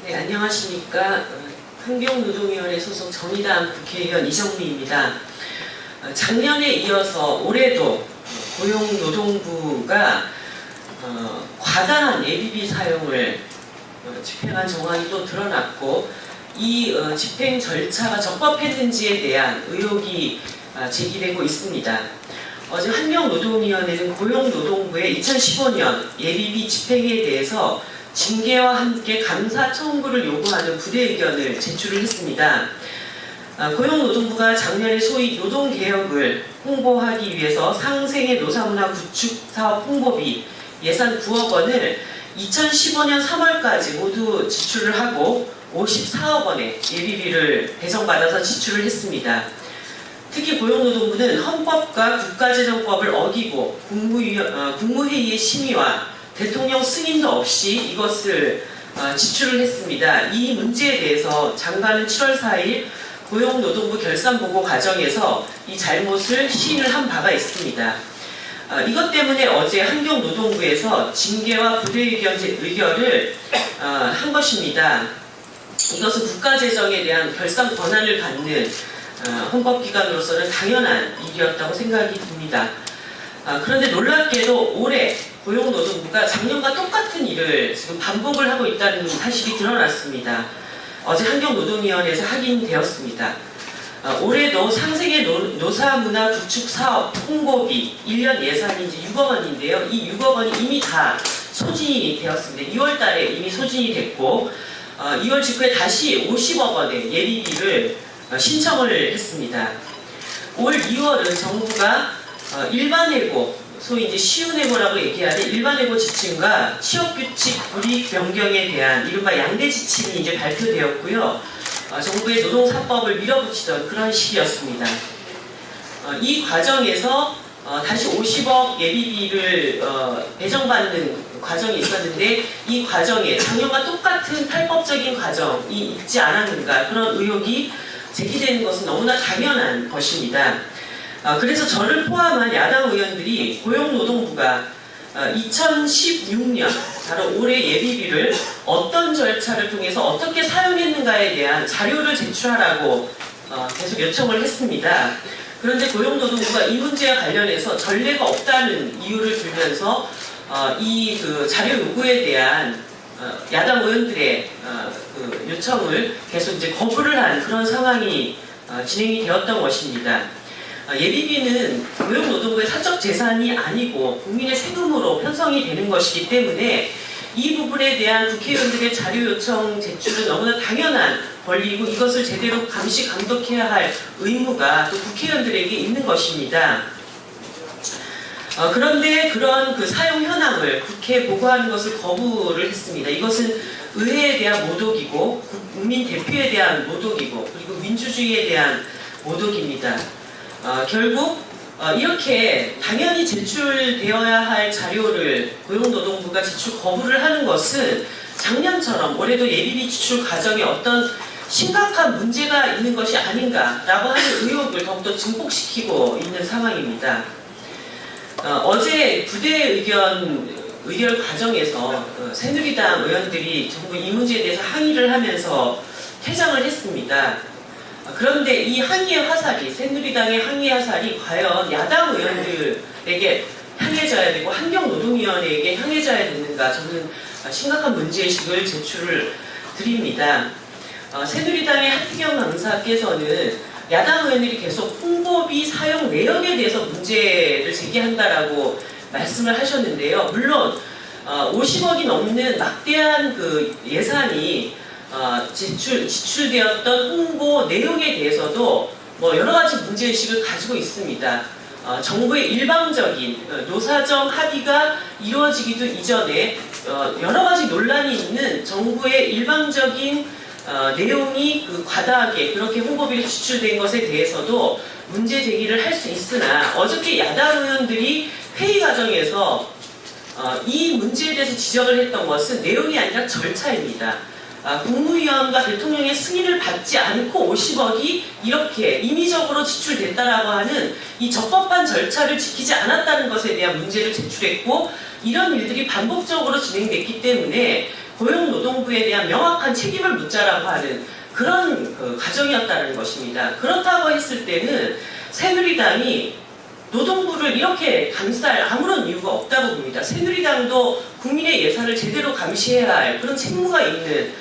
네, 안녕하십니까. 환경노동위원회 소속 정의당 국회의원 이정미입니다. 작년에 이어서 올해도 고용노동부가 과다한 예비비 사용을 집행한 정황이 또 드러났고, 이 집행 절차가 적법했는지에 대한 의혹이 제기되고 있습니다. 어제 환경노동위원회는 고용노동부의 2015년 예비비 집행에 대해서 징계와 함께 감사 청구를 요구하는 부대 의견을 제출을 했습니다. 고용노동부가 작년에 소위 노동개혁을 홍보하기 위해서 상생의 노사문화 구축 사업 홍보비 예산 9억 원을 2015년 3월까지 모두 지출을 하고 54억 원의 예비비를 배정받아서 지출을 했습니다. 특히 고용노동부는 헌법과 국가재정법을 어기고 국무회의의 심의와 대통령 승인도 없이 이것을 지출을 했습니다. 이 문제에 대해서 장관은 7월 4일 고용노동부 결산보고 과정에서 이 잘못을 시인을 한 바가 있습니다. 이것 때문에 어제 환경노동부에서 징계와 부대 의결을 한 것입니다. 이것은 국가재정에 대한 결산 권한을 갖는 헌법기관으로서는 당연한 일이었다고 생각이 듭니다. 그런데 놀랍게도 올해 고용노동부가 작년과 똑같은 일을 지금 반복을 하고 있다는 사실이 드러났습니다. 어제 환경노동위원회에서 확인되었습니다. 올해도 상생의 노사문화 구축 사업 홍보비 1년 예산이 이제 6억 원인데요. 이 6억 원이 이미 다 소진이 되었습니다. 2월 달에 이미 소진이 됐고 2월 직후에 다시 50억 원의 예비비를 신청을 했습니다. 올 2월은 정부가 일반예고, 소위 이제 시운예고라고 얘기하는 일반예고 지침과 취업규칙 불이익 변경에 대한 이른바 양대 지침이 이제 발표되었고요. 정부의 노동사법을 밀어붙이던 그런 시기였습니다. 이 과정에서 다시 50억 예비비를 배정받는 과정이 있었는데, 이 과정에 작년과 똑같은 탈법적인 과정이 있지 않았는가, 그런 의혹이 제기되는 것은 너무나 당연한 것입니다. 그래서 저를 포함한 야당 의원들이 고용노동부가 2016년 바로 올해 예비비를 어떤 절차를 통해서 어떻게 사용했는가에 대한 자료를 제출하라고 계속 요청을 했습니다. 그런데 고용노동부가 이 문제와 관련해서 전례가 없다는 이유를 들면서 이 자료 요구에 대한 야당 의원들의 그 요청을 계속 이제 거부를 한 그런 상황이 진행이 되었던 것입니다. 예비비는 고용노동부의 사적 재산이 아니고 국민의 세금으로 편성이 되는 것이기 때문에 이 부분에 대한 국회의원들의 자료 요청 제출은 너무나 당연한 권리이고, 이것을 제대로 감시 감독해야 할 의무가 또 국회의원들에게 있는 것입니다. 그런데 그런 그 사용 현황을 국회에 보고하는 것을 거부를 했습니다. 이것은 의회에 대한 모독이고 국민 대표에 대한 모독이고 그리고 민주주의에 대한 모독입니다. 결국 이렇게 당연히 제출되어야 할 자료를 고용노동부가 제출 거부를 하는 것은 작년처럼 올해도 예비비 지출 과정에 어떤 심각한 문제가 있는 것이 아닌가라고 하는 의혹을 더욱더 증폭시키고 있는 상황입니다. 어제 부대 의결 과정에서 새누리당 의원들이 전부 이 문제에 대해서 항의를 하면서 퇴장을 했습니다. 그런데 이 항의의 화살이, 새누리당의 항의의 화살이 과연 야당 의원들에게 향해져야 되고 환경노동위원회에게 향해져야 되는가, 저는 심각한 문제의식을 제출을 드립니다. 새누리당의 한태경 강사께서는 야당 의원들이 계속 홍보비 사용 내역에 대해서 문제를 제기한다라고 말씀을 하셨는데요. 물론 50억이 넘는 막대한 그 예산이 지출되었던 홍보 내용에 대해서도 여러 가지 문제의식을 가지고 있습니다. 정부의 일방적인 노사정 합의가 이루어지기도 이전에 여러 가지 논란이 있는 정부의 일방적인 내용이 과다하게 그렇게 홍보비를 지출된 것에 대해서도 문제 제기를 할 수 있으나, 어저께 야당 의원들이 회의 과정에서 이 문제에 대해서 지적을 했던 것은 내용이 아니라 절차입니다. 국무위원과 대통령의 승인을 받지 않고 50억이 이렇게 임의적으로 지출됐다라고 하는 이 적법한 절차를 지키지 않았다는 것에 대한 문제를 제출했고, 이런 일들이 반복적으로 진행됐기 때문에 고용노동부의 고용노동부에 대한 명확한 책임을 묻자라고 하는 그런 과정이었다는 것입니다. 그렇다고 했을 때는 새누리당이 노동부를 이렇게 감쌀 아무런 이유가 없다고 봅니다. 새누리당도 국민의 예산을 제대로 감시해야 할 그런 책무가 있는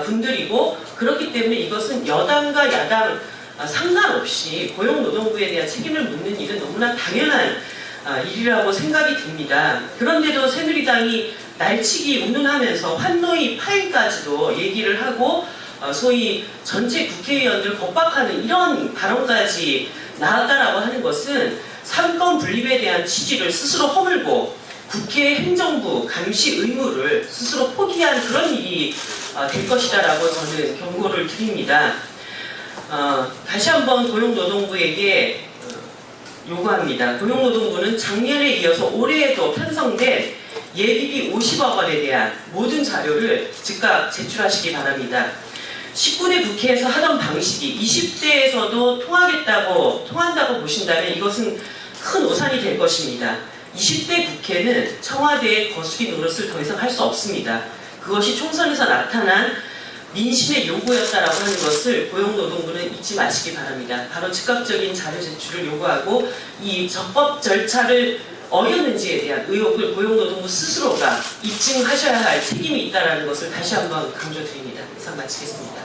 분들이고, 그렇기 때문에 이것은 여당과 야당 상관없이 고용노동부에 대한 책임을 묻는 일은 너무나 당연한 일이라고 생각이 듭니다. 그런데도 새누리당이 날치기 운운하면서 환노위 파행까지도 얘기를 하고 소위 전체 국회의원들 겁박하는 이런 발언까지 나왔다라고 하는 것은 삼권 분립에 대한 취지를 스스로 허물고 국회 행정부 감시 의무를 스스로 포기한 그런 일이 될 것이다라고 저는 경고를 드립니다. 다시 한번 고용노동부에게 요구합니다. 고용노동부는 작년에 이어서 올해에도 편성된 예비비 50억 원에 대한 모든 자료를 즉각 제출하시기 바랍니다. 19대 국회에서 하던 방식이 20대에서도 통한다고 보신다면 이것은 큰 오산이 될 것입니다. 20대 국회는 청와대의 거수기 노릇을 더 이상 할 수 없습니다. 그것이 총선에서 나타난 민심의 요구였다라고 하는 것을 고용노동부는 잊지 마시기 바랍니다. 바로 즉각적인 자료 제출을 요구하고 이 적법 절차를 어겼는지에 대한 의혹을 고용노동부 스스로가 입증하셔야 할 책임이 있다는 것을 다시 한번 강조드립니다. 이상 마치겠습니다.